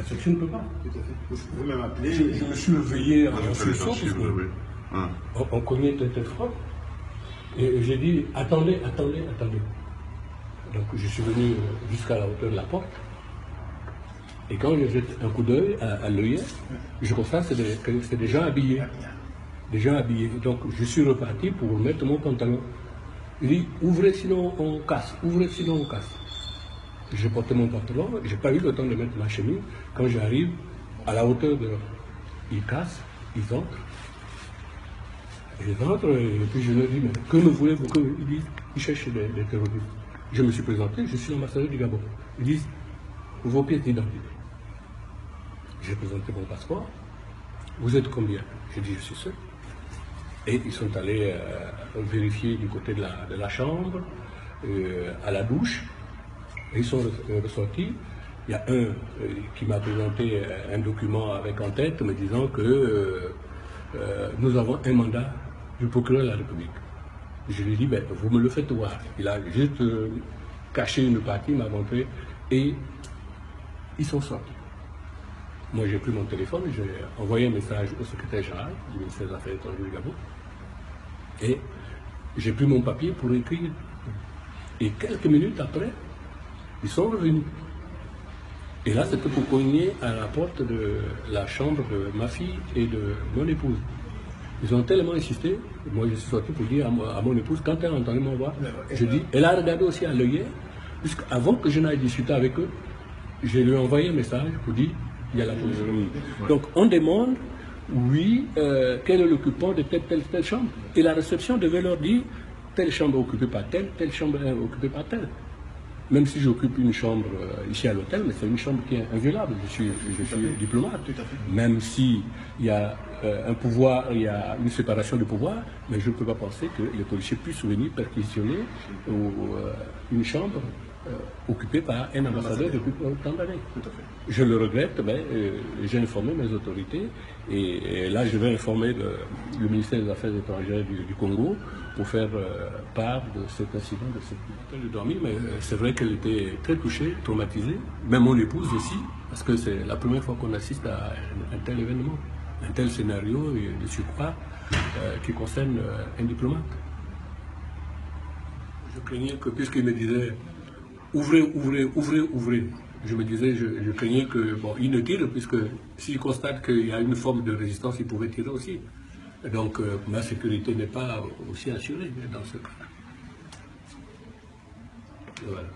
je ne peux pas. Tout à fait. Vous pouvez même appeler. Je me suis réveillé en sursaut parce Oui. on cognait tête froide. Et j'ai dit, attendez. Donc je suis venu jusqu'à la hauteur de la porte. Et quand je jette un coup d'œil à l'œillet, je constate que c'est des gens habillés. Des gens habillés. Donc je suis reparti pour mettre mon pantalon. Il dit, ouvrez sinon on casse, ouvrez sinon on casse. J'ai porté mon pantalon, j'ai pas eu le temps de mettre ma chemise. Quand j'arrive à la hauteur de... Ils cassent, ils entrent. Ils entrent et puis je leur dis, mais que me voulez-vous? Ils disent, ils cherchent des terroristes. Je me suis présenté, je suis l'ambassadeur du Gabon. Ils disent, vos pièces d'identité. J'ai présenté mon passeport. Vous êtes combien? J'ai dit, je suis seul. Et ils sont allés vérifier du côté de la chambre, à la douche. Et ils sont ressortis. Il y a un qui m'a présenté un document avec en tête me disant que nous avons un mandat du procureur de la République. Je lui ai dit, ben, vous me le faites voir. Il a juste caché une partie, m'a montré, et ils sont sortis. Moi, j'ai pris mon téléphone, j'ai envoyé un message au secrétaire général du ministère des Affaires étrangères du Gabon, et j'ai pris mon papier pour écrire. Et quelques minutes après, ils sont revenus. Et là, c'était pour cogner à la porte de la chambre de ma fille et de mon épouse. Ils ont tellement insisté, moi je suis sorti pour dire à mon épouse, quand elle a entendu mon voix, je dis, elle a regardé aussi à l'œillet, puisqu'avant que je n'aille discuter avec eux, je lui ai envoyé un message pour dire, il y a la police. Donc on demande, oui, quel est l'occupant de telle chambre. Et la réception devait leur dire, telle chambre est occupée par telle chambre est occupée par telle. Même si j'occupe une chambre ici à l'hôtel, mais c'est une chambre qui est inviolable. Je suis diplomate. Même s'il y a un pouvoir, il y a une séparation de pouvoir, mais je ne peux pas penser que les policiers puissent venir perquisitionner une chambre occupée par un ambassadeur depuis tant d'années. Je le regrette, mais j'ai informé mes autorités et là je vais informer le ministère des Affaires étrangères du Congo pour faire part de cet incident, de cette nuit de dormir. Mais c'est vrai qu'elle était très touchée, traumatisée, même mon épouse aussi, parce que c'est la première fois qu'on assiste à un tel événement, un tel scénario de surcroît qui concerne un diplomate. Je craignais que, puisqu'il me disait ouvrez, je me disais, je craignais que, bon, il ne tire, puisque s'il constate qu'il y a une forme de résistance, il pouvait tirer aussi. Donc, ma sécurité n'est pas aussi assurée dans ce cas. Voilà.